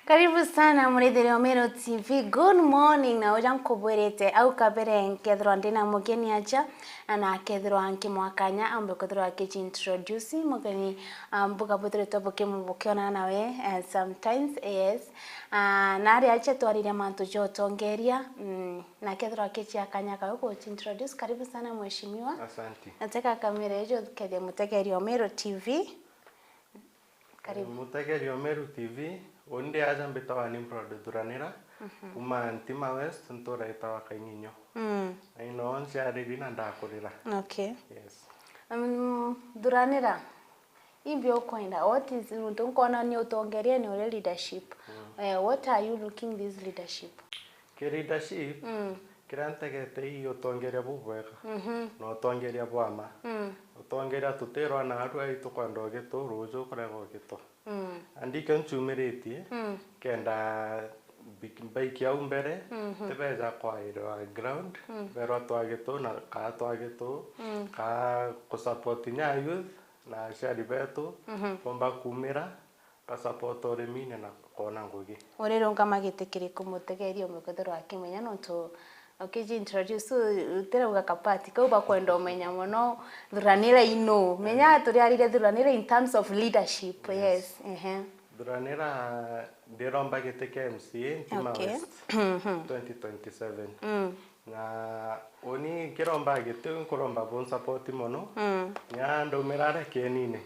Karibu sana murithiri Omero TV. Good morning na uja nkubwirite au kabere nkethirwa ndina mugeni aja na kethirwa nkimwakanya ambe kethirwa introduce mugeni mbuga butere toboke mubukiona nawe sometimes yes na ari acha twarire mantu jotongeria na kethirwa kichiakanya ka uko introduce. Karibu sana mheshimiwa. Asante. Nataka kamera hiyo kede mutegeri Omero TV. Karibu. Mutegeri Omero TV. Onde aja mbetawa ni produduranira kuma Ntima West ntora itawa Kaininyo. Ino onse arigina ndakurira. Okay. Yes. Duranira. Ibyo kwenda what is unkona ni utongeria ni leadership. What are you looking this leadership? Ke leadership kirantagete iyo tongeria bubwega. No tongeria bwama. Utongeria tutero na atu aitu kwando geto rojo kurego geto. Andi kanchumereti kenda bike ya umbere tebeza kwa iro ground pero twageto na ka twageto ka ko support nya youth na shari beto pomba kumira ka support oremine na kona ngugi orero ngamagite kumutegeria umukethero akimenya no to okiji introduce uterauga kapati ko bakwenda umenya muno Duranira ino menya turi arire Duranira in terms of leadership. Yes. Duranira ndiromba giteke MCA Ntima West 2027 na oni kiromba gite nkuromba bon support mono nya ndomerare kenine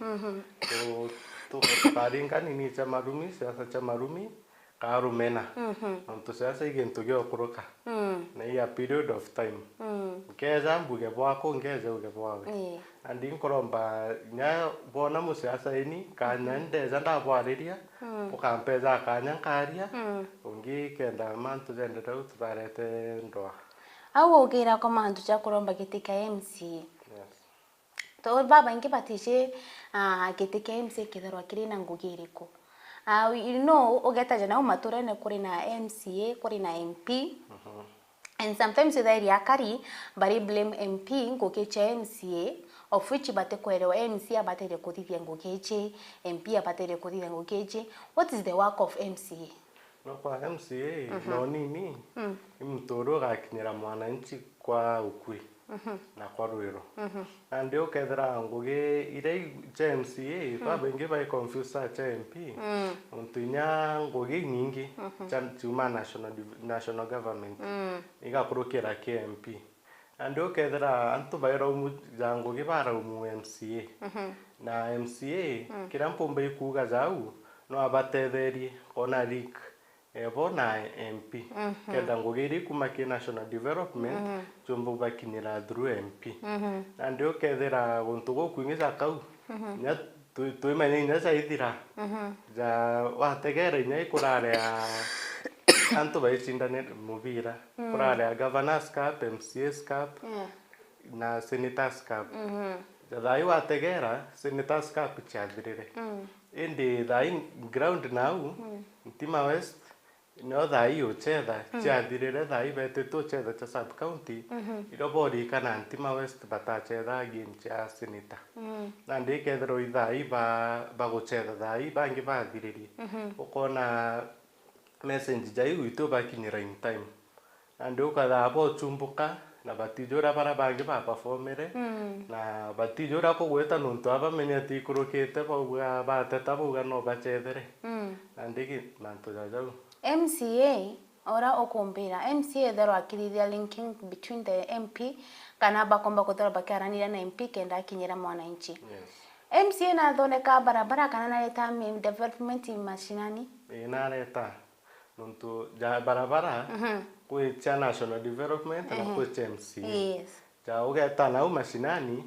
to paringa nini cha marumi sasa cha marumi karumena onto sasa igento gyo kuruka na ya period of time keza mbuge bwako ngeze uge bwawe andi nkoromba nya bona musasa ini kanya ndeza ndabwariria ukampeza kanya karia ungi kenda mantu zende tutarete ndoa au ugira kwa mantu cha kuromba gitika MCA. Yes. To baba ingi batishe gitika MCA kitharwa kiri na ngugiriko. You know, ogeta jana umaturene kuri na MCA, kuri na MP. And sometimes the area carry bari blame MP ngokecha MCA, of which bate kwelewa MCA abatere kutithia ngokeche, MP abatere kutithia ngokeche. What is the work of MCA? No kwa MCA no nini imtoro gakinyira mwananchi kwa ukui na kwa ruiro ndio kethira ngugi ire cha MCA baba ingi bai confuse cha MP untunya ngugi nyingi cha chuma national government igakurukira KMP ndio kethira antu baira umu jangu gibara umu MCA na MCA kirampo mbai kuga zau no abatetherie kona rik bona MP kenda ngugiri kuma ki national development chumbo bakinira through MP ndio kethira guntugo kwingiza kau nya tuimanye nya saithira ja wategera nya ikurare antu baicindane mubira kurare governors cup MCS cup na senators cup dai wategera senators cup chadirire indi dai ground now Ntima West no dai uchetha chadirire dai beteto chetha cha sub county irobori kana Ntima West batachetha game cha senator na ndikethero idai baguchetha dai bangi bathiririe ukona message jai uito bakinyira in time ando kada abo chumbuka na batijora bara bangi ba performere na batijora ko gweta nuntu aba menyati kurukete bauga bateta bauga no bachethere andiki manto jajau MCA ora okombera MCA thero akirithia linking between the MP kana bakomba kuthora bakaranira na MP kenda akinyira mwananchi. MCA na thoneka barabara kana na leta development mashinani na leta nuntu ja barabara kwe cha national development na kwe cha MCA. Yes. Ja ugeta na mashinani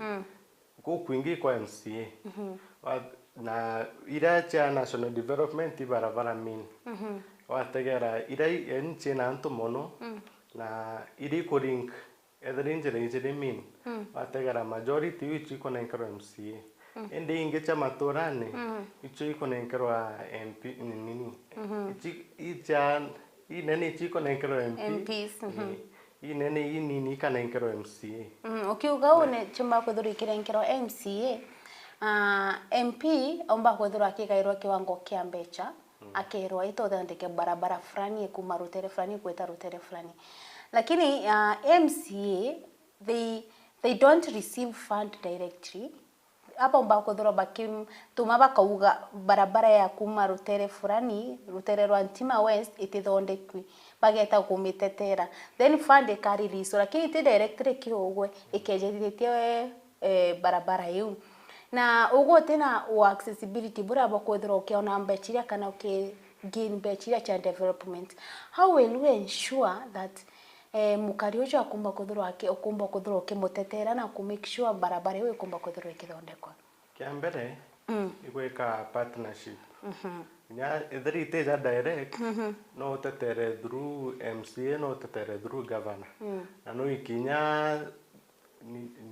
ku kwingi kwa MCA na ira cha national development barabara min wategera ira enche na antu mono na iri ko link edrinjere min wategera majority which iko na nkro MCA ende inge cha matorane icho iko na nkro MP nini icha inene chiko na nkro MPs inene inini kana nkro MCA ukiuga une chumba kuthurikira nkro MCA MP omba kuthura kikairwa kiwango kia mbecha akerwa itothondeke barabara fulani kuma rutere fulani kweta rutere fulani. Lakini MCA they don't receive fund directly. Hapa mbako thoro bakim tuma bakauga barabara ya kuma rutere fulani rutere rwa Ntima West itithondekwi bageta kumitetera then fund kari riso lakini ti directly kiogwe ikejetithie barabara yu na ugo tena wa accessibility bura bakwethira ukiona mbechiria kana gain mbechiria cha development. How will we ensure that mukari ucio akumba kuthirwa ukumba kuthirwa kimutetera na ku make sure barabara yu ikumba kuthirwa ikithondekwa? Kia mbere igweka partnership. Nya ithiri iteja direct no utetere through MCA no utetere through governor. Na no ikinya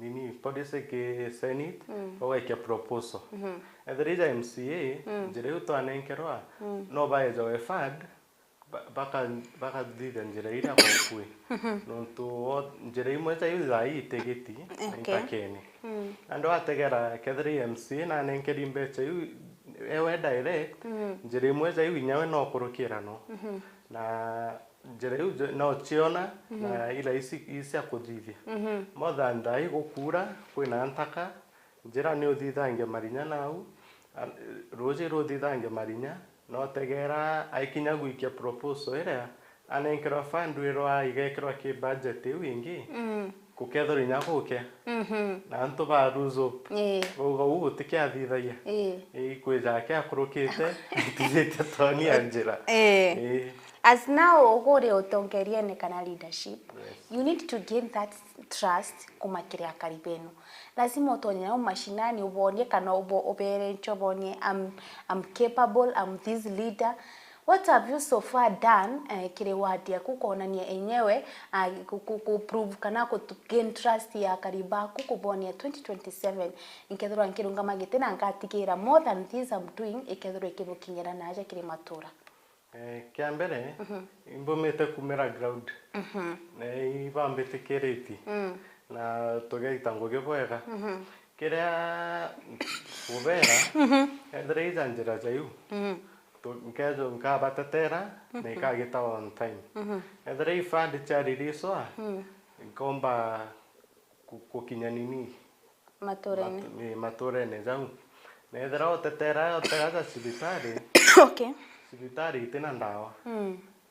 nini policy ke senate oga proposal. Ithiri ja MCA njire utwanenkerwa no baejo fund baka dhida njire ira kwa ukui nontu njire imwe cha yuza itegeti itakeni ando ategera kethri MC na nenkeri mbecha yu ewe direct njire imwe cha yu nyawe no kurukira no na njire yu no chiona na ila isi akuthithia mother ndai gukura kwina ntaka njira ni uthithange marinya nau roje rothithange marinya no tegera aikinya gwikia proposal ira anenkera fund wira igekera ki budget wingi kukethori nyaguke na nto ba ruzo ugo tikia thithaia ikweja kia kurukite tizete toni anjira as now ogore otongeria ne kana leadership you need to gain that trust kumakiria karibenu lazima utonye na mashinani ubonye kana obere nchobonye I'm capable, I'm this leader. What have you so far done kirewadia kukonania enyewe ku prove kana ku gain trust ya karibaku kubonia 2027 inkethura nkirunga magite na ngatikira more than this I'm doing ikethura kibukinyira naja kiri matura? Kia mbere imbomete kumera ground na ibambete kereti na togeita ngoge bwega kiria ubera endreiza njira jayu to nkejo nkabatetera na ikagita on time endrei fund chaririso nkomba kukinya nini matorene jau na endra otetera otega sibitari okay sibitari tena ndawa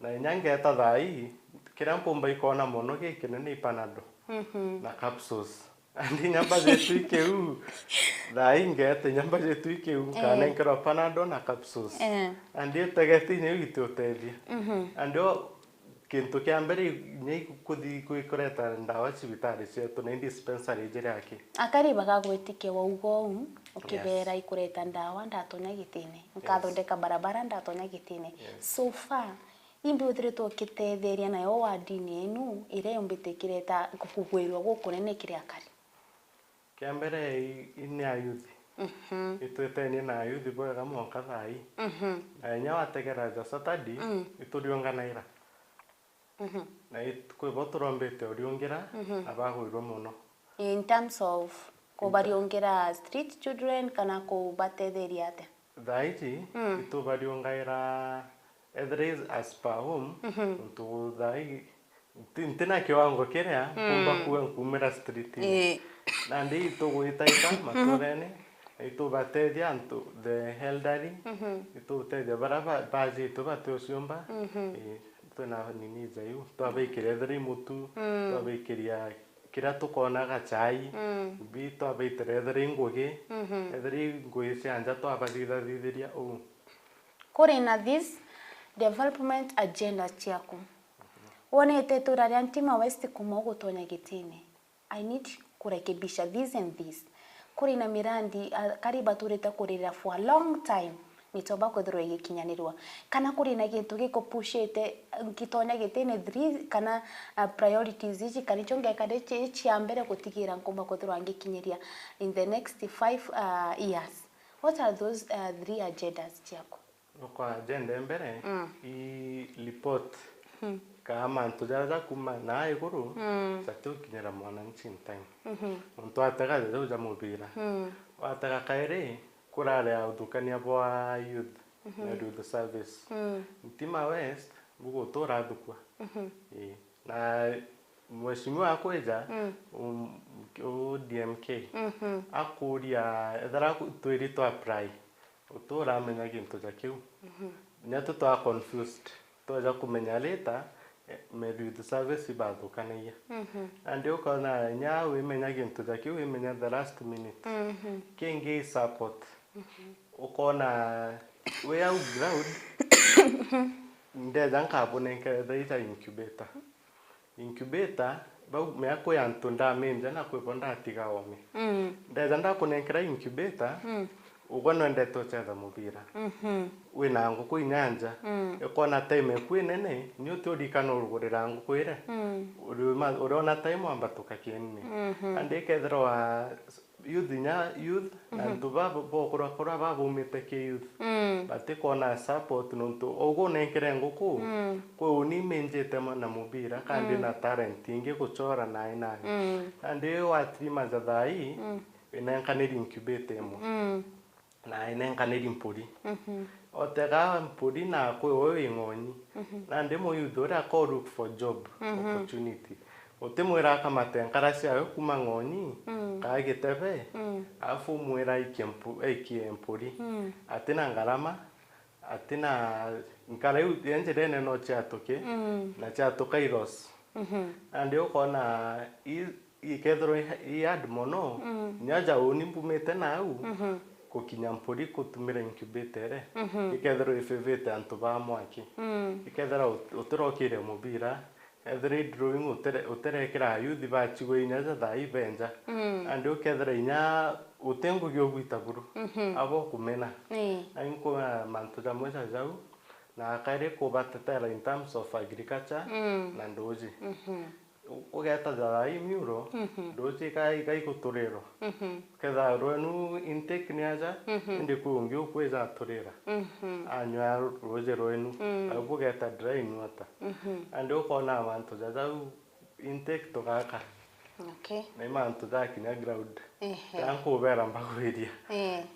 na nyangeta thai kiria mpomba ikona mono gikene ni panado na capsules andi nyamba zetu ikeu thai ngete nyamba zetu ikeu kana nkero panado na capsules andi tegeti nyu gitotethia ando kintu kia mbere nyei kuthi kuikoreta ndawa sibitari cietu na dispensary jere yake akari bagagwetike wa ugo ukibera ikureta ndawa ndatonya gitine nkathondeka barabara ndatonya gitine so far imbi uthiritwo kitetheria nayo wadini enu ire umbitikireta kukugwirwa gukunene kiri akari kia mbere ini ayuthi itwetenie na ayuthi bwega monka thai na nya wategera ja Saturday iturionganaira na itkwebo turombete uriungira abagwirwo muno in terms of kubariongera street children kana kubatetheria ate thaiji itubariungaira Edres as per home to thai tintina kiwango kiria kumba kuwa kumera street na ndi tuguitaita matorene itubatedia antu the elderly itutedia baraba baji tubatuciumba tuna nini zayu twabikire thri mutu twabikiria kira tukonaga chai bi twabitire thri ngugi thri ngugi cianja twabathithiria kuri na this development agenda chiaku wonete turaria Ntima West kuma gutonya gitini I need kurekebisha this and this kuri na mirandi kariba tureta kurira for a long time nitoba kwethirwo igikinyanirwa kana kuri na gintu gikupushite ngitonya gitini 3 kana priorities ici kana chonge kade chia mbere gutigira nkumba kwethirwo ngikinyiria in the next 5 years. What are those 3 agendas chiaku? Kwa agenda mbere I report kama ntujaza kuma na iguru satu kinyera mwananchi time muntu atega zo za mubira watega kaire kurare udukania bwa youth meru the service Ntima West bugo tora dukwa na mheshimiwa akweja o DMK akuria ethara twirito apply utora menya gintu jakiu nyato twa confused toja kumenya later meru the service bathukanagia and ukona nya wimenya gintu jakiu wimenya the last minute kingi support ukona we out ground ndeza nkabone nketha incubator bau meako ya ntunda menja na kwebonda tiga wome ndeza ndakunenkera incubator ugono ndeto chetha mubira wina nguku inyanja ukona time kwinene nyoto rikano rugurira nguku ire urona time ambatuka kienni ande kethro youth and to bokora babumite ke youth batikona support nonto ogo nenkere nguku ko uni menjete na mubira kandi na talent inge kuchora na ina ande watrima zadai inenkaniri incubate mo na inenkaniri mpuri otega mpuri na ko wewe ngoni na ndemo youth ora ko look for job opportunity otemwera kama tenkarasi ayo kuma ngoni kagitebe afu mwera ikiempuri atina ngarama atina nkara yenjere no chatoke na chatoka iros ande ukona ikethro iad mono nyaja unimpumete na au kukinyampuri kutumira incubator ikethro ifevete antu ba mwaki ikethro utirokire mubira every drawing uterekera youth bachigo inyaza dai benja and ukethra inya utengu gyo gwitaburu abo kumena ainko manto jamoja jau na kare ko batatera in terms of agriculture na ndoji ugeta dai miuro doji kai kutorero keza roenu intake nyaja ndi kuungi ukweza torera anywa roje roenu abugeta drain water and ukona abantu jajau intake tokaka na imantu dakinya ground yanko vera mbagwiria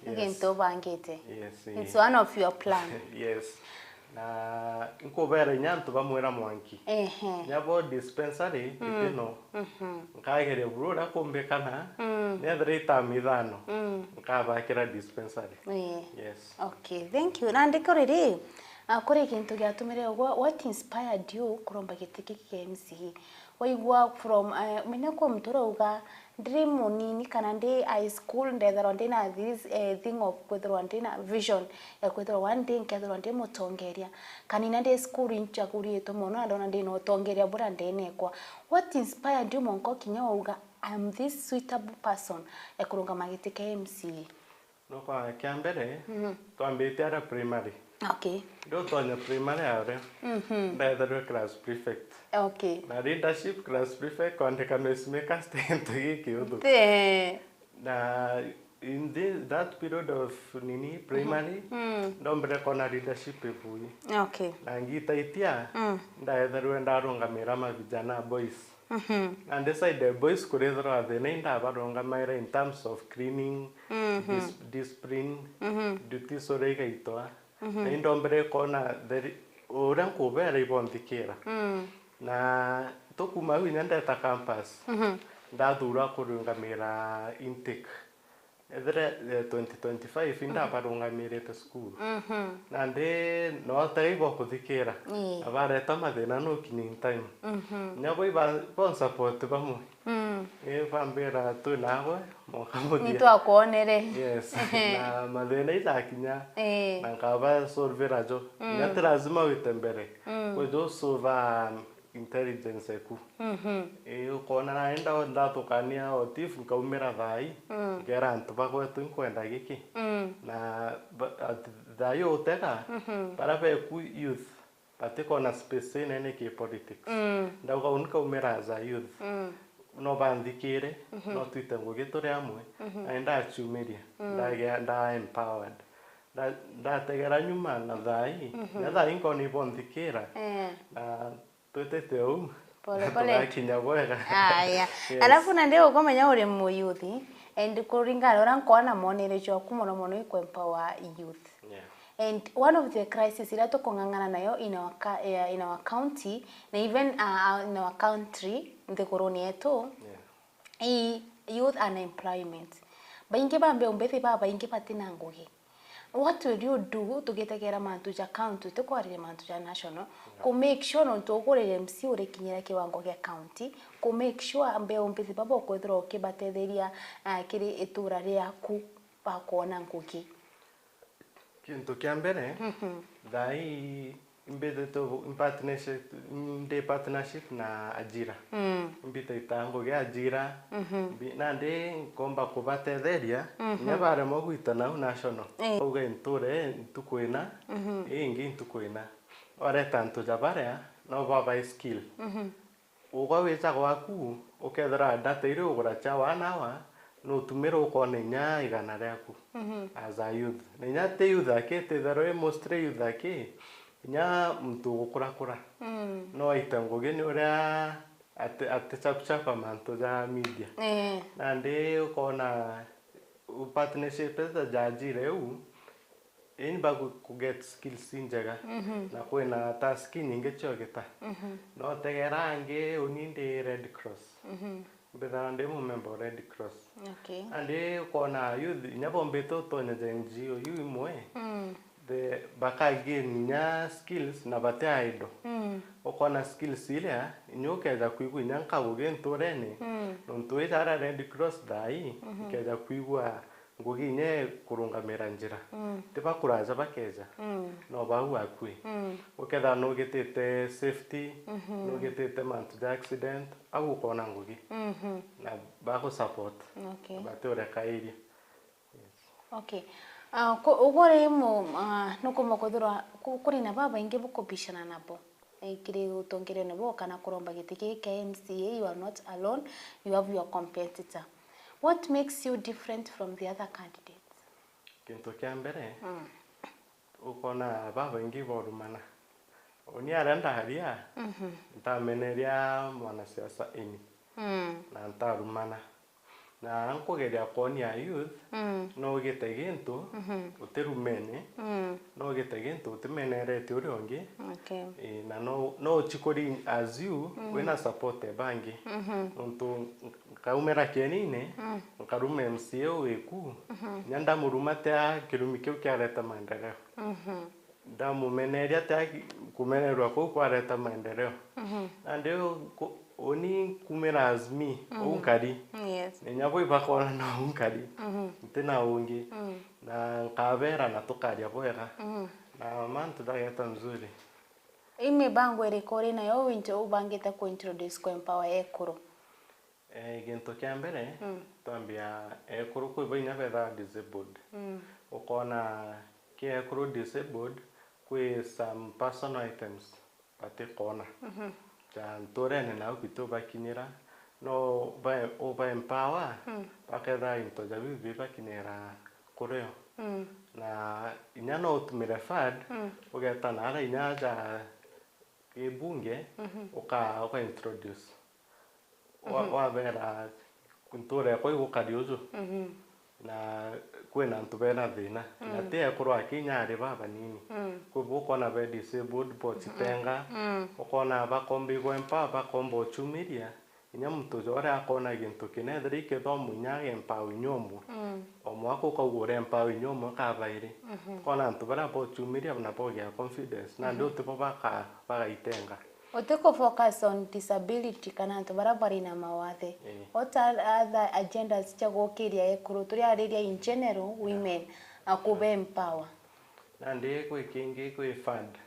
ngento bangete yes it's one of your plan yes na inko vera nyantu bamwera mwanki nyabo dispensary itino nkagere burura kumbekana netherita mithano nkabakira dispensary yes okay thank you na ndikorere kuri kintu gyatumire what inspired you kuromba gitiki KMC waigwa from menya ko mtoro uga dream nini kana ndi high school ndethero ndina this thing of kwethero ndina vision ya kwethero one day nkethero ndi mutongeria kanina ndi school inchakurieto mono ndona ndi no tongeria bura ndenekwa what inspired you monko kinya uga I'm this suitable person ya kurunga magiti KMC no kwa kiambere twambite ara primary okay do tonya primary are ndethero class prefect okay na leadership class prefect kwandika mesmaker stand yiki udu na in that period of nini primary ndombre kona leadership ebuyi okay na ngitaitia ndethero ndarunga mirama vijana boys and decide the boys kurethro athene ndabaronga maira in terms of cleaning discipline duty sorega itwa na ndombre kona ora kubera ibondikira na tokuma winya ndeta campus ndathura kurungamira intake ethre 2025 ndabarungamirite school na ndi no taibo kuthikira abareta mathina no kinying time nyabo iba bon support bamwe bambera tu nawe mokamudia nito akonere yes na mathina itakinya na nkaba solvera jo nyate lazima witembere kwejo solva intelligence eku ukona naenda ndatukania otifu kaumira thai ngera antu bagwetu nkwenda giki na thai uteka parabe ku youth patikona space nene ki politics ndauga unkaumira za youth no bandikire no twite ngugitore amwe aenda achumiria nda empowered ndategera nyuma na thai na thai nkoni bondikira na twetete au pole pole kinya bwega aya alafu na ndio ukomenya uri mu youth and kuringana ora nkona monere cho kumuno mono iko empower youth And one of the crises ila tukong'ang'ana nayo in our county na even in our country nthiguruni yetu youth unemployment. Baingi bambe umbethi baba baingi batina ngugi. What will you do to get a mantu ja county to kwari mantu ja national to make sure no to gore MC ure kinyira kiwango gya county to make sure ambe umbethi baba okwethira ukibatetheria kiri itura riaku bakona ngugi. Kintu kia mbere thai imbete to partnership na ajira imbite itango gya ajira na ndi komba kubatetheria nyabare mo gwitana national uga inture ntukwina ingi ntukwina ore tanto jabare no baba skill uga wecha gwaku ukethera data ire ugura cha wanawa no tumira ukone nya igana ryaku as a youth nya te youth akete tharo emostre youth ake nya mtu gukura no itango geni uria ate chapa manto za media na ndi ukona partnership za jajire u in bagu ku get skills njega na kwena task nyingi chogeta no tegerange uninde Red Cross betha ndi mu member Red Cross andi ukona youth nyabombeto tonya NGO yu imwe the bakage nya skills na bataido ukona skills ile nyokeza kuigwa nyanka bugentorene nontoe tara Red Cross dai keza kuigwa ngugi nye kurungamira njira tiba kuraza bakeza no bahu akui uketha no getete safety no getete mantu accident au ukona ngugi na bako support batore kairi okay ugore mo nuko mokothura kuri na baba inge bukopishana nabo kiri utongere nabo kana kuromba gitike KMCA. You are not alone, you have your competitor. What makes you different from the other candidates? Kintu kia mbere ukona baba ingi borumana oni arenda haria ntameneria mwana siasa ini na ntarumana na ankogeria konia youth no gitegintu uterumene no gitegintu utemenerete uri ongi na no chikori as you wena support bangi ntu kaumera kenine nkarume MCA weku nyanda murumate kirumi kyo kyareta maendeleo damu meneria ta kumenerwa ko kwareta maendeleo ndio oni kumera azmi unkari nyabo ibakora na unkari tena ungi na kavera na tokaria boera na mantu dageta mzuri ime bango rekore na yo winto ubangeta ku introduce ko empower ekuru gento kyambere twambia ekuru ko banya beda disabled ukona ke ekuru disabled ku some personal items pate kona torene na ukito bakinira no ba empower pakeda into jabi biba kinera koreo na inyano utumire fad ugeta na ara inyaja ebunge uka introduce wa vera kuntore ko ukadiozo na kwena ntubena thina na te kurwa kinyare baba nini kubukona be disabled potitenga ukona bakombi go empa bakombo chumiria inya mtu jore akona gintu kinethri ke thomu nyage empa unyomu omwako ko gore empa unyomu ka baire kona ntubara po chumiria na po ya confidence na ndio tipo baka itenga oteko focus on disability kana barabara na mawathe what are other agendas chagokiria ekuru turi ariria in general women akube empower na ndiye ko kingi ko fund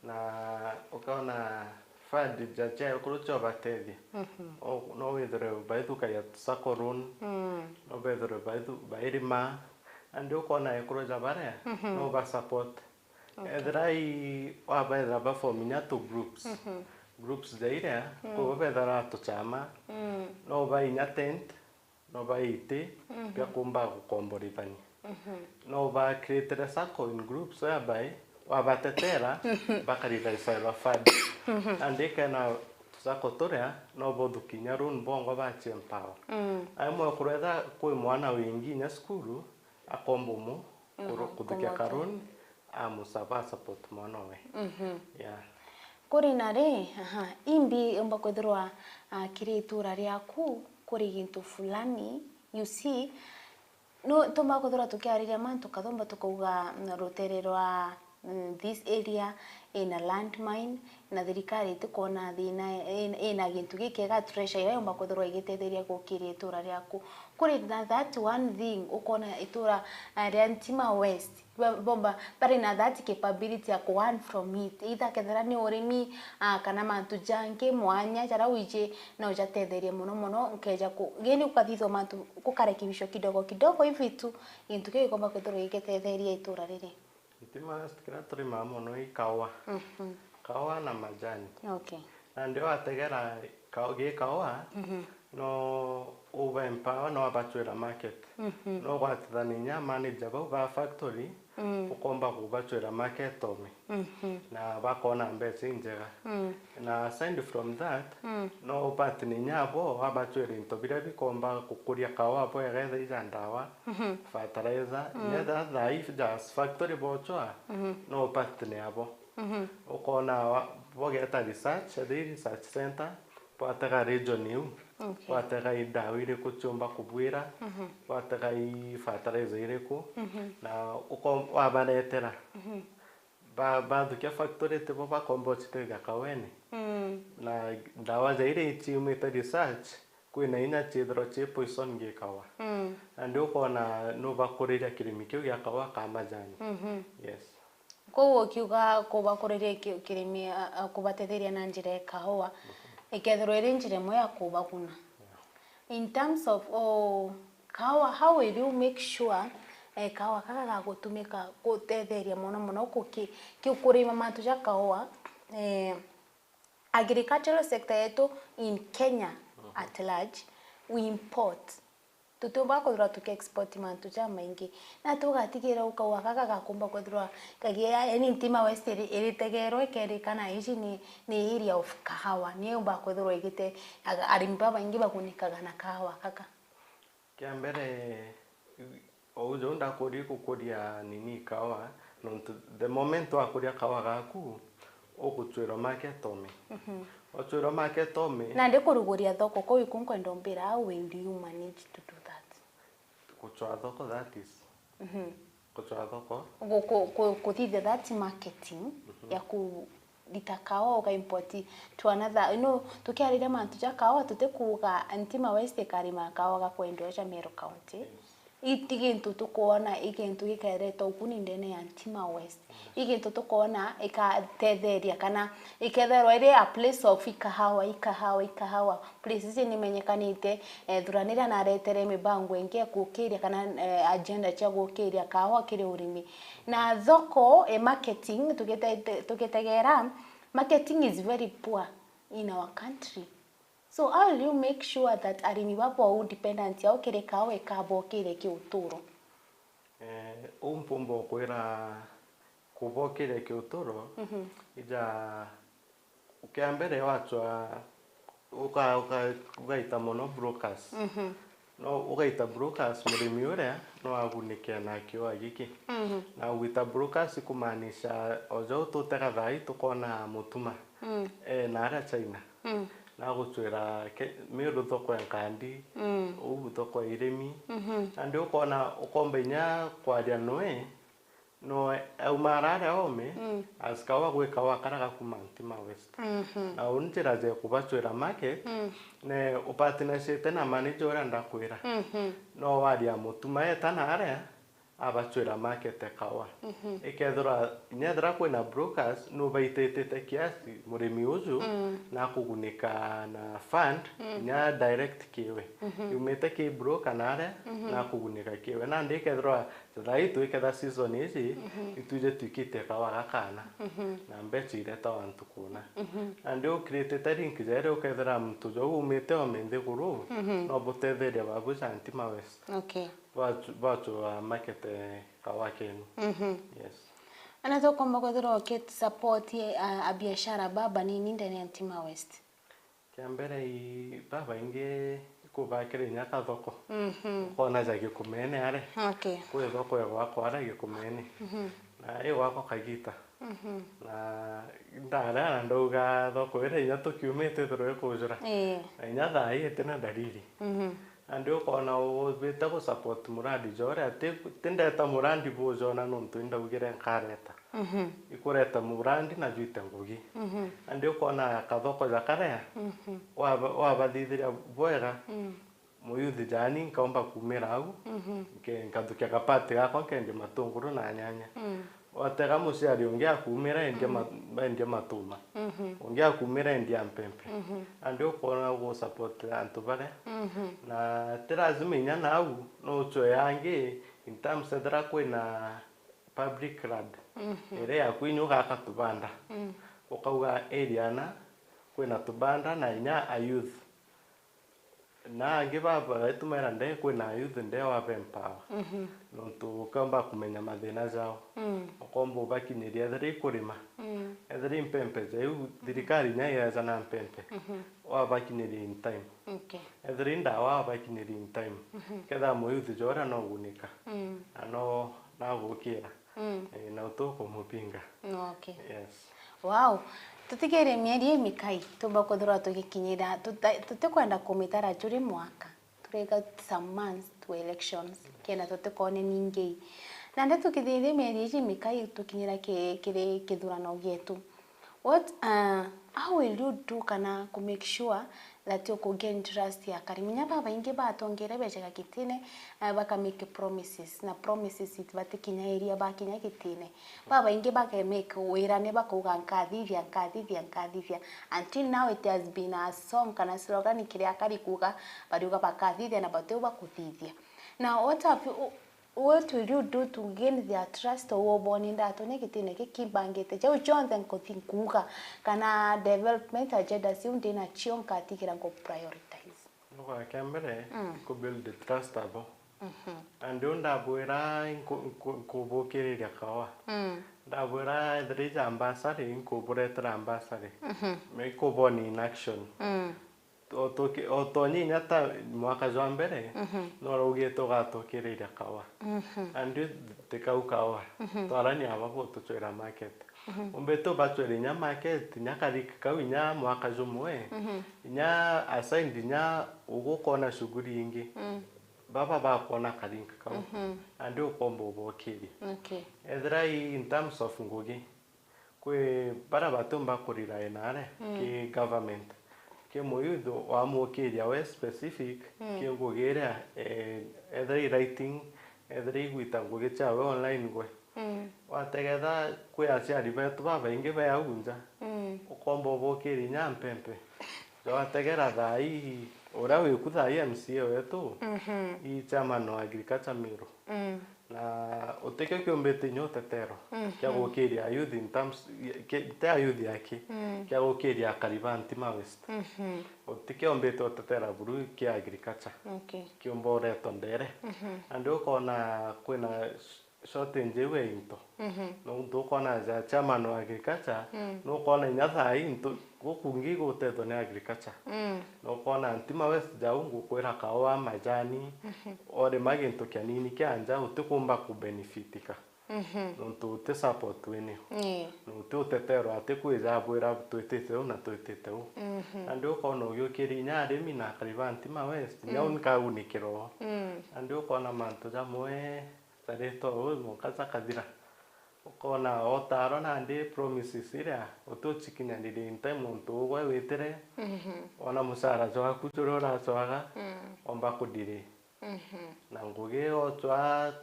na ukaona fund jaje ekuru cho batethi no withre baithuka ya sakorun no withre bairima and ukona ekuru jabare no ba support edrai wabera ba forminya to groups zaire ko bera to chama no ba inya tent no ba ite pia kumba kukomborithani no ba create sako in groups whereby wabatetera bakarira isaiba fad andika na sako torea no bodu kinyarun bongo ba chempower aimo kureda ko mwana wingi nya skulu akombomo kurukia karun amusaba support monowe yeah kuri nare imbi umba kwethirwa kiri itura riaku kuri gintu fulani you see no tumba kwethirwa tukiariria mantu kathomba tukauga rutere rwa this area in a landmine na thirikari tukona thina ina gintu gikega treasure ira umba kwethirwa igitetheria gukiria itura riaku kuri that one thing ukona itura ria Ntima West bomba pare na that capability ya one from it either kethera ni urimi kana mantu jange mwanya jara wije na ujatetheria muno nkeja ku geni ukathitho mantu kukarekebisho kidogo hivi tu gintu kikomba kwethirwa igitetheria itura riri Ntima West kira turi mamono ikawa kawa na majani okay na ndio ategera kawa no overempower no abachwera market no gwatithania manager ba factory ukomba kubachwera market ome na bakona mbeca njega na aside from that no patininya abo abachwera into bira bikomba kukuria kawa abo yagetha ijandawa fertilizer nether life just factory bochwa no patine abo ukona bogeta research center pataka region yu pataka idawa ile kuchumba kubwira pataka fertilizer ile ku na uko wabaletera ba dukia factory te baba kombochite gakawene na dawa za ile ichimita research kwina ina chidro che poison gikawa and uko na no bakoreria kirimi kyo gakawa kama jani yes ko kiuga ko bakoreria kirimi kubatetheria na njire kahoa ikethero iri njire moya kubaguna in terms of kawa how will you make sure kawa kaka gagutumika gutetheria muno kurima mantu ja kawa agricultural sector yetu in Kenya at large we import tutumba kuthira tukiexport mantu ja maingi na tugatigira ukawa kaka gakumba kuthira kagia yani Ntima West iritegero ikerikana ici ni area of kahawa ni umba kuthira igite arimba baingi bakunikaga na kahawa kaka kiambere ojo ndakuri kukuria nini kawa no the moment wakuria kawa gaku okuchwera market ome ochwera market ome na ndikuruguria thoko ko ikunkwenda mbira how will you manage to do that kuchwa thoko that is kuchwa thoko kuthitha that marketing ya ku litakawa uka import to another tukiarira mantu ja kawa tutekuga Ntima West karima kawa gakwendwa ja Meru County itigintu tukuona igintu gikeretwo kuni ndene ya Ntima West igintu tukuona ikatetheria kana iketherwa ire a place of ikahawa places ni menyekanite thuranira na retere mibango inge gukiria kana agenda cia gukiria kawa kiri urimi na thoko marketing tugetegera marketing is very poor in our country. So how will you make sure that arimi bapo dependent ya okere kawe kabo kire ki uturo umpumbo kwera kubokire ki uturo ija ukiambere wachwa ukaita mono brokers no ukaita brokers murimi ure no agunike na kio agiki na uita brokers kumaanisha ojo tutega thai tukona mutuma na ara China na gutwira Meru thoko ya kandi ubu thoko iremi andi ukona ukombenya kwaria noe no umarare ome askawa gwikawa karaga kuma Ntima West na unjira je kubachwira market ne upartnership na manager ora ndakwira no waria mutuma etana are abachwira market kawa ikethura nyadra kwina brokers no baitete kiasi murimi uju na kugunika na fund nya direct kiwe yumete ki broker nare na kugunika kiwe na ndikethura thaitu iketha season ici ituje tukite kawa gakana na mbechi ireta wantu kuna and create link zero ukethura mtu jo umete omende guru no botetheria babu Ntima West okay bacho market kawa kenu yes anato komba kodoro get support a biashara baba nini ndani ya Ntima West kiambere baba inge kubakire nyaka thoko kona za gikumene are okay kwe thoko ya kwara gikumene wako kagita na ndara ndauga thoko ira inya tukiumite turu kujura inya thai tena dalili ndio kona ubita ku support muradi jore ati tindeta muradi bujona nuntu ndaugire nkareta ikureta muradi na juite ngugi ndio kona kathoko jakarea wabathithiria bwega muyuthi jani nkaomba kumira au nkathukia kapati gakwa kendi matunguru na nyanya watega muciari ungia kumira endia matuma ungia kumira endia mpempe ndio kona go support antu bare na tirazima inyana au no cho yangi in terms edra kwina public land ere ya kwinyu gaka tubanda ukauga area na kwina tubanda na inya a youth na ngibaba etumera nde kwina youth nde wa empower nontu kamba kumenya mathina jao okombo bakinyiria etheri kurima etheri mpempe zeu thirikari nya yaza na mpempe wa bakinyiria in time etheri ndawa bakinyiria in time ketha mo youth jora no gunika ano na gukira na utoko mupinga yes wow tutigere mieri mikai tumba kuthura tugikinyira tutikwenda kumitara juri mwaka turega some months to elections kena tutikone ningi na nde tukithire mieri mikai tukinyira kire kithurano gietu what how will you do kana to make sure that you could gain trust ya kariminya baba ingi batongere becheka kitine baka make promises na promises it batikinya area bakinya kitine baba ingi baka make wirane bakuga nkathithia until now it has been a song kana slogan kire akari kuga bariuga bakathithia na bateu bakuthithia. Now what will you do to gain their trust or boni ndato nekitine kibangete je ujonze nkothinkuga kana development agenda si undina chionka tikira ngo prioritize no akambere ko build the trust abo unda bwera ko bokereria kawa ndabwera the ambassador ko buretra ambassador me ko boni in action otonyi nyata mwaka jwa mbere no rugito gatokereria kawa and tekau kawa twarani ababo tuchwera market umbeto batwere nya market nyakarika kau nya mwaka jumwe nya assigned nya ugukona shughuli ingi baba bakona karinka kau and ukombo bokiri ethra in terms of ngugi kwe bara batumba kurira enare ki government ke moyudo wa mokeria we specific ke ngogera either writing either gwita ngogecha we online gwe wategetha kwe aciari betu baba ingi be aunja ukombo bokeri nyampempe wategera thai ora we kuthai MCA wetu i chama no agriculture miro na uteke kiombete nyote tero kya gokeria youth in terms te youth yake kya gokeria karibanti ma west uteke ombete otetera buru kya agriculture kiombore tondere ando kona kwena shortage we into no ndo kona za chama no agriculture no kona nyathai into gokungi goteto ne agriculture no kona antima west jaungu kwera kawa majani ore magento kyanini kyanja utukumba ku benefitika no te support wene no te tetero ate kweza bwera twetete na twetete ando kona yo kirinya arimi na karibanti ma west nyaunka unikiro ando kona manto jamwe tareto mo kaza kadira ukona otaro na ndi promises ira utochikinya ndi in time onto we wetere ona musara zo akuturora soaga omba kudire na nguge otwa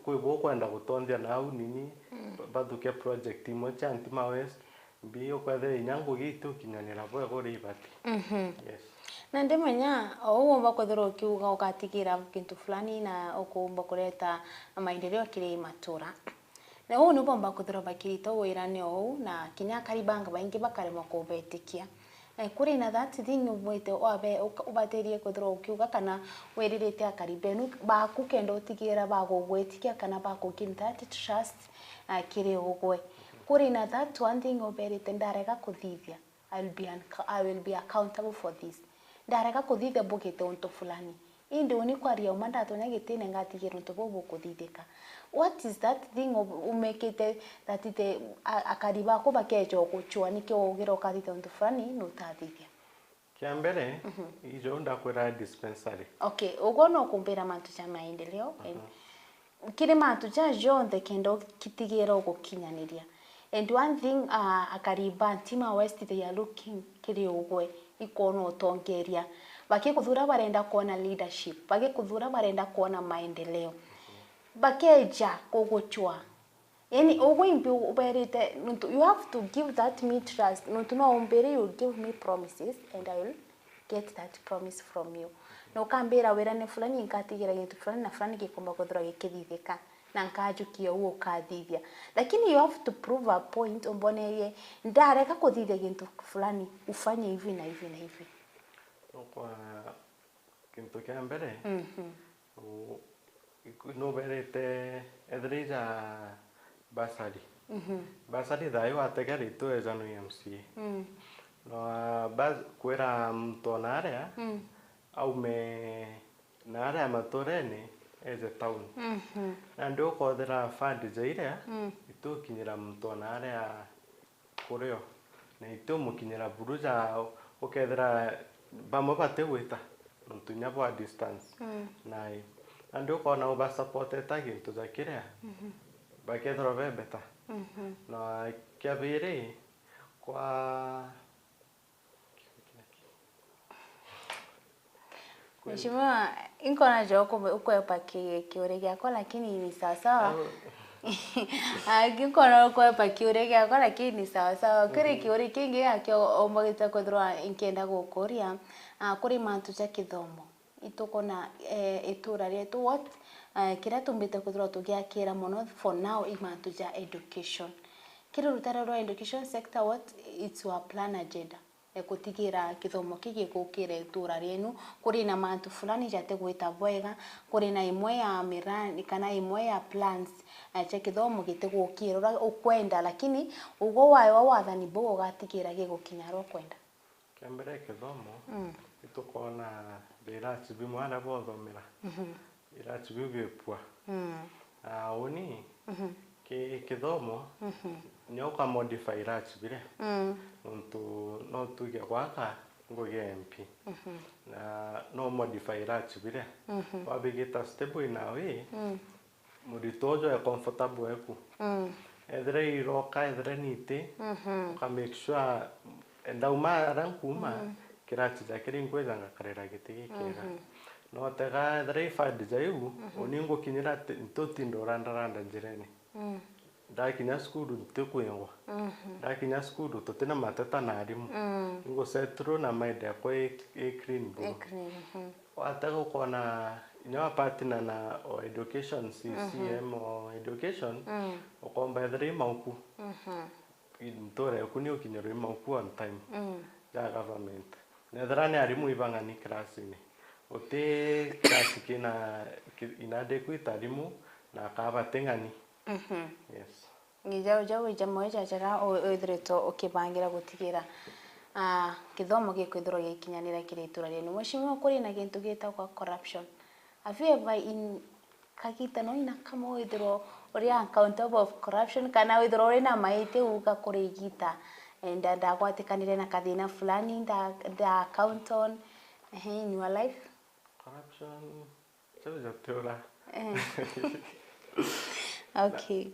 kwe kwenda gutondia na unini baduke project imwe chanti ma west bio kwathe nyangu gitu kinyanira bwe gore ibati yes na ndemenya ogomba kwethera ukiuga ukatigira kintu fulani na ukumba kureta maendeleo kire matura na uyu ni bomba kuthira bakirito wirane ou na kinya karibanga baingi bakarema kubetikia kuri na that thing ubwete obe ubaterie kuthira ukiuga kana weririte akaribenu baku kendo tigira bagogwetikia kana bakukin that trust kire ogwe kuri na that one thing oberite ndarega kuthithia I will be accountable for this ndarega kuthithia bukite unto fulani indi uni kwaria umanda tonya gitine ngatigiro ntobo kuthithika. What is that thing of umekete that ite akariba ko bakejo kuchwa nikyo ugira ukathitha ntu fulani nutathithia kia mbere ijo ndakwira dispensary. Okay, ugo no kumbira mantu cha maendeleo kire mantu cha jonde kendo kitigira ugukinyaniria. And one thing akariba Ntima West they are looking kiri ugwe ikono utongeria bakikuthura barenda kuona leadership, bakikuthura barenda kuona maendeleo, bakeja kuguchwa. Yani ugwimbi uberite, you have to give that me trust. No umbere you give me promises and I will get that promise from you. No kambira wera ne fulani nkatigira gintu fulani na fulani gikomba kuthura gikithithika na nkajukia uo kathithia. Lakini you have to prove a point omboneye ndareka kuthithia gintu fulani ufanye hivi na hivi na hivi. Kwa kintu kia mbere no berete edrija basari basari dayo ategari tu ezano MCA no bas kwera mtonarea au me narea matorene eze town na ndio kodera fund zaire itu kinyira mtonarea koreo na itu mukinyira buruja okethera bamo bate wita ntunya bwa distance nai ndio kona uba support etagintu zakire bakethro bebeta no kiabire kwa Mheshimiwa inkona joko ukwepa kiure gyako lakini ni sawa sawa. Inkona ukwepa kiure gyako lakini ni sawa sawa. Kuri kiure kingi akyo ombagita kwethwa inkenda gukuria kuri mantu cha kithomo. Itukona itura rietu what kira tumbite kwethwa tugiakira muno for now imantu cha education. Kiri rutara rwa education sector what it's our plan agenda. Ekutigira kithomo kigi kukire itura rienu kuri na mantu fulani jate gwita bwega kuri na imwe ya mirani kana imwe ya plans cha kithomo gitegukira ukwenda lakini ugo wayo wathani bogo gatigira gigukinyarwo kwenda kembere kithomo itukona bera chibi mwana bothomera ira chibi bepwa oni kithomo nyoka modify ra chibire ntu no tuge kwaka ngoge MP na no modify ra chibire wabigita stable inawe muritojo ya comfortable eku edre iroka edre nite ka make sure ndauma rankuma kirati zakiri ngweza ngakarera gitigi kera no tega edre fad jayu oningo kinyira ntotindo randa njireni dakinya skuru tukuyengwa dakinya skuru totena matata na arimu ngo setro na maida kwa clean bo atako kona nyawa partner na education CCM o education okomba edre mauku intore kuni ukinyoro mauku on time ya government nedrani arimu ibangani class ni ote class kina inadequate arimu na kaba tengani yes Ngijao jamoja jara oedreto okibangira gutigira kithomo gikwithiro gikinyanira kiritura renu. Mheshimiwa kuri na gintu gita kwa corruption have you ever in kagita no ina kama oedro ori accountable of corruption kana oedro ori na maite uga kuri gita nda gwatikanire na kathina fulani nda account on in your life corruption so tora okay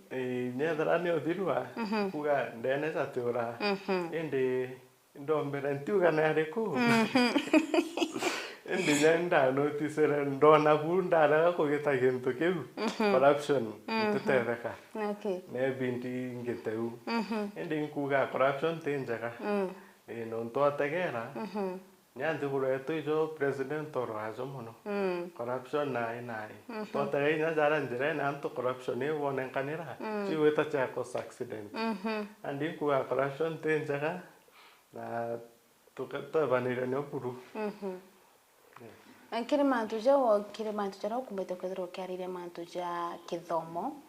netherani odirwa kuga ndene satura ende ndombera ntuga na reku ende nyanda notice ndona bunda la ko geta gento keu corruption tutereka okay ne binti ngeteu ende kuga corruption tenjaka no ntotegera nyanze kureto ijo president oro azomono corruption nai totegera ina jara njere na anto corruption e wona kanira chiweta cha ko accident andi kuga corruption tenjaka na to vanira no puru kire mantu jao kumbete kwethiro kiarire mantu ja kithomo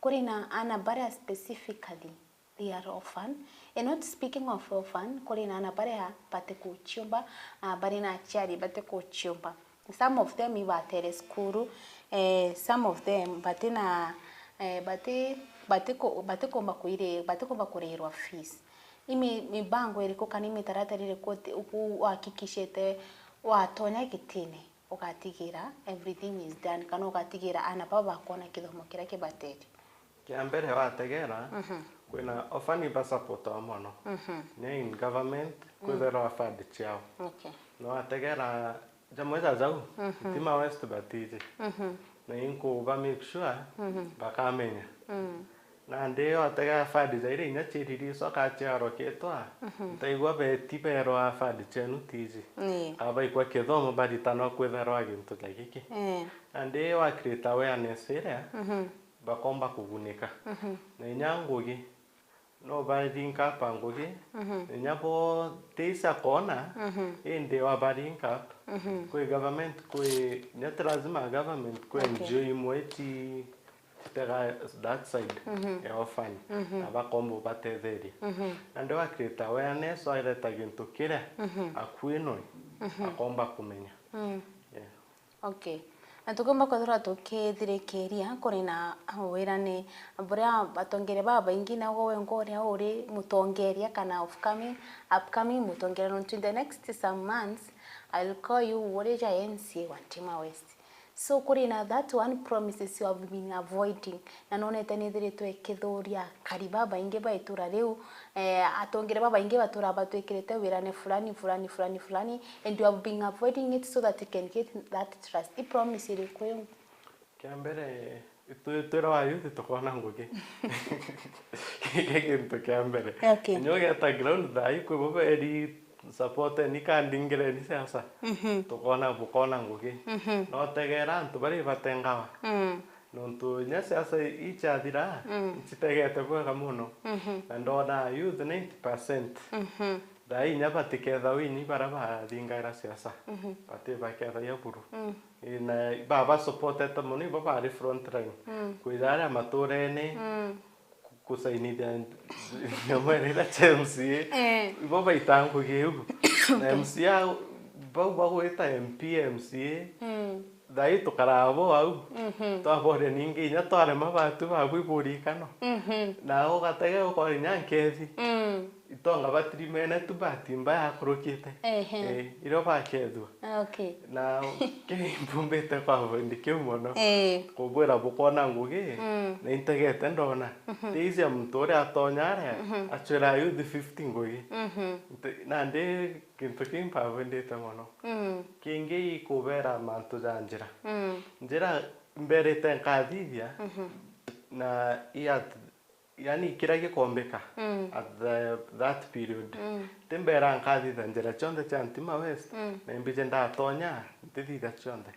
kuri na ana bara specifically they are orphan and not speaking of orphan kuri na ana bara pate kuchumba bari na chari bate kuchumba some of them ibatere skuru some of them batina batikomba kurirwa fees imi mibango iriko kana imitaratara iriko uhakikishete watonya gitini ukatigira everything is done kana ukatigira anapa bakona kithomo kira kibateri kia mbere wategera kwina ofani ba support amono ne in government kwithera fund chao okay no wategera jamweza zau tima west batije na inko ba make sure bakamenya na ndio atega fund zaire ina chiriri soka charo ketwa taigwa be tipero a fund chenu tiji aba ikwa kithomo bari tano kwithera gintu like na ndio wa create awareness ire bakomba kugunika na nyangugi no barinka pangugi nyabo teisa kona inde wa barinka kwa government kwa nyata lazima government kwa enjoy mweti tega that side ya ofani abakombo batetheri ando wa create awareness wa ile taginto kire akwino akomba kumenya yeah okay atukomba kwathora tukithirekeria kuri na wirane buria batongere baba ingina wowe ngoria uri mutongeria kana upcoming mutongeria in the next some months I'll call you Woreja NCA wa Tima West. So kuri na that one promises you have been avoiding na none tenithire twekithuria karibaba inge baitura riu atongere baba inge batura batwekirete wirane fulani and you have been avoiding it so that you can get that trust. I promise you kwe kiambere twira wa youth tukona ngugi kigintu kiambere nyoge ta ground dai kwe bobe eri support ni kandingire ni sasa tukona bukona ngugi no tegera ntu bari batengawa nontu nya sasa ichathira chitegete kwega muno na ndona youth 90% dai nya batiketha wini bara bathingaira sasa bate baketha ya buru ina baba supported muno baba ari front line kwithara maturene kusainithia nyamwerera MCA ibo baitangu giu na MCA bau gwita MP MCA dai tukarabo au twabore ningi nya tware mabatu babwiburi kano na ugatege ukori nyankethi itonga batrimene tubatimba yakurukite iro bakethwa okay na kimbumbete kwa ndike muno kubwera bukona ngugi na integete ndona tizi mtore atonyare achira youth 15 ngugi na ndi kintu kimpavendete muno kingi kubera mantu janjira njira mbere tenkathithia na yani kira gikombeka at that period timbera nkathitha njira chonde cha Tima West na mbije ndatonya ndithitha chonde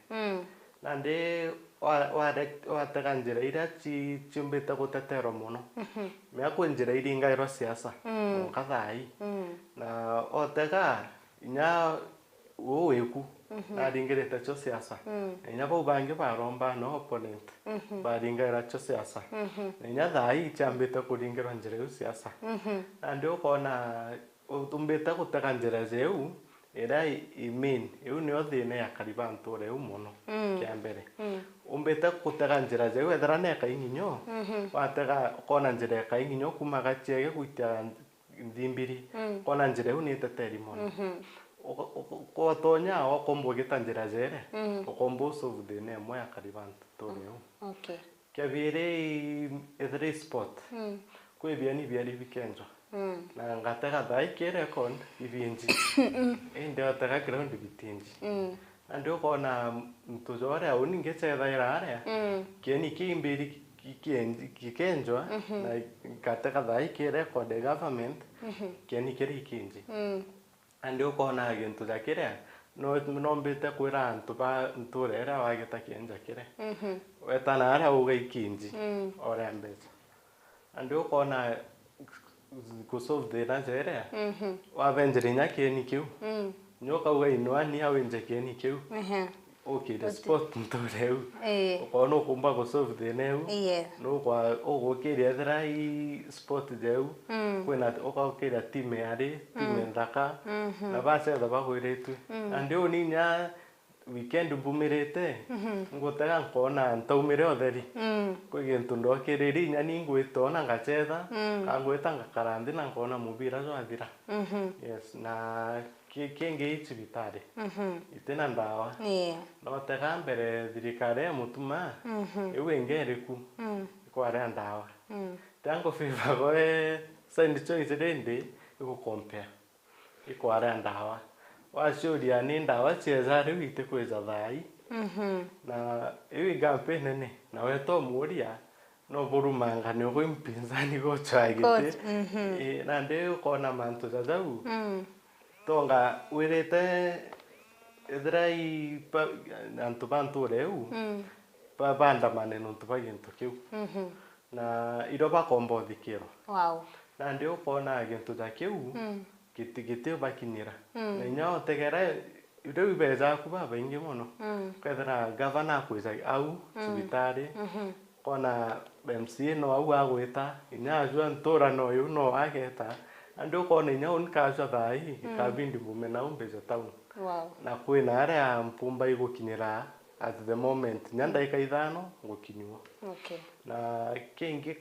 na ndi watega njira ira chiumbite gutetero muno mea kwi njira iringairwo siasa nkathai na otega inya weku na ringirite cho siasa nya bo bange baromba no opponent baringaira cho siasa nya thai chambite kuringirwa njira yo siasa na ndio kona utumbite gutega njira zeu era imean eu ni othine ya karibantu reu muno kia mbere umbite gutega njira zeu ethera ne kainginyo watega kona njira kainginyo kuma gachege guitia ndimbiri kona njira eu ni teteri muno ko tonya o kombo gitanjira zere o kombo so de ne moya karibantu toreo okay kavire every spot ko biani biani vikenjo na ngatega dai kere kon ivinji ende ataka ground bitinji ando kona mtuzore au ningecha ira kieni kimbiri kikenjo na ngatega dai kere ko de government kieni kere kinji ando kona gintu zakire no mbite kwira antu ba nturera wageta kienja kire wetana ara ugaikinji orembeza ando kona kusolve the nazere wavenjere nyakeni kiu nyoka ugainwa ni awenje keni kiu okay the spot ntureu ukono kumba kusolve the neu no kwa ogokiria thera I spot jeu kwena ogokiria time ari time ndaka na base da bagwiretu ndio ninya weekend mbumirite ngutega nkona ntaumire otheri kwi gintu ndokiriri nyani ngwitona ngachetha kangwita ngakaranthi na nkona mubira jwathira yes na kingi icibitari itina ndawa notega mbere thirikari ya mutuma iu ingeriku ikwarea ndawa tango fiva goe send choice rende iku compare ikwarea ndawa wacuria ni ndawa cieza riu ite kwiza thai na iu campaign nene na weto muria no burumanga ni go mpinzani go chagite na ndio kona mantu jajau tonga wirite idrai antu bantu reu banda maneno tubagintu kiu na iro bakombo thikiro na ndio kona gintu ja kiu giti bakinira na nyao tegera iro ibeza kuba baingi muno kwethera governor kwiza au cibitari kona MCA no au agwita inya ajua ntora no yu no ageta ndio kona inya nkajwa thai kabindi bumena umbeja town na kwina area mpumba igukinyira at the moment nyanda ikaithano gukinywa na kingi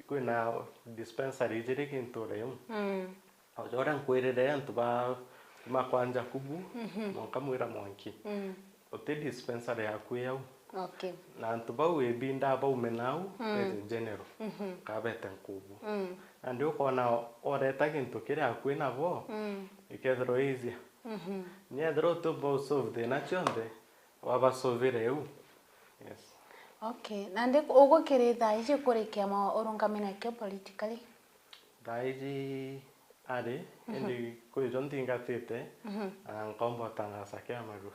kwina dispensary jiri kintu reu ojora nkwirire antu ba makwanja kubu monkamwira mwanki ote dispensary yaku yau na antu bau ebinda bau menau general kabete nkubu ndio kona oreta kintu kiri akwina bo ikethro easy nyethro to bo solve the nachonde waba solve reu yes na ndi ugo kiri thaiji kurikia ma urungamina ke politically thaiji ari ndi kwijo ndingatite nkombo tangasa kia magu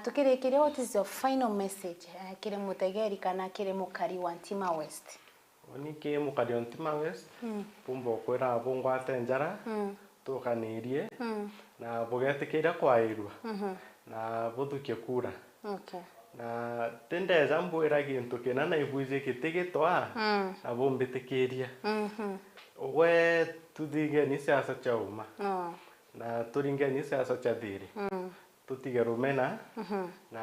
tukirikiria what is your final message kiri mutegeri kana kiri mukari wa Ntima West oni ke mukari wa Ntima West pumbo kwera bungwate njara tukanirie na bugetikira kwairwa na buthukie kura na tende jambo era gintu kina na ibuije kitigitwa na bombitikiria we tudige ni siasa cha umma na turinge ni siasa cha thiri tutige rumena na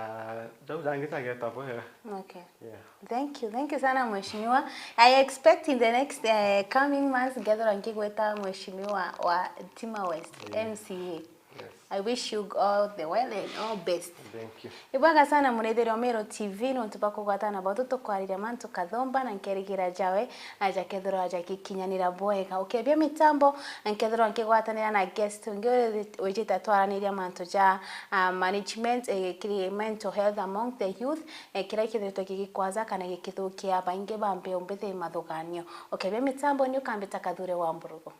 jaujangiza geta bwega thank you sana mheshimiwa. I expect in the next coming months gather ngigweta mheshimiwa wa Ntima West MCA. I wish you all the well and all best. Thank you. Ibwaga sana munethero Mero TV no tupako gwatana batuto kwarira mantu kathomba na nkerigira jawe aja kethoro aja kikinyanira boega ukebia mitambo nkethoro nkigwatanira na guest ngore wejita twaraniria mantu ja management kiri mental health among the youth kira kithito gigikwaza kana gikithukia bainge bambe umbithe mathuganio ukebia mitambo ni ukambita kathure wa mburugo.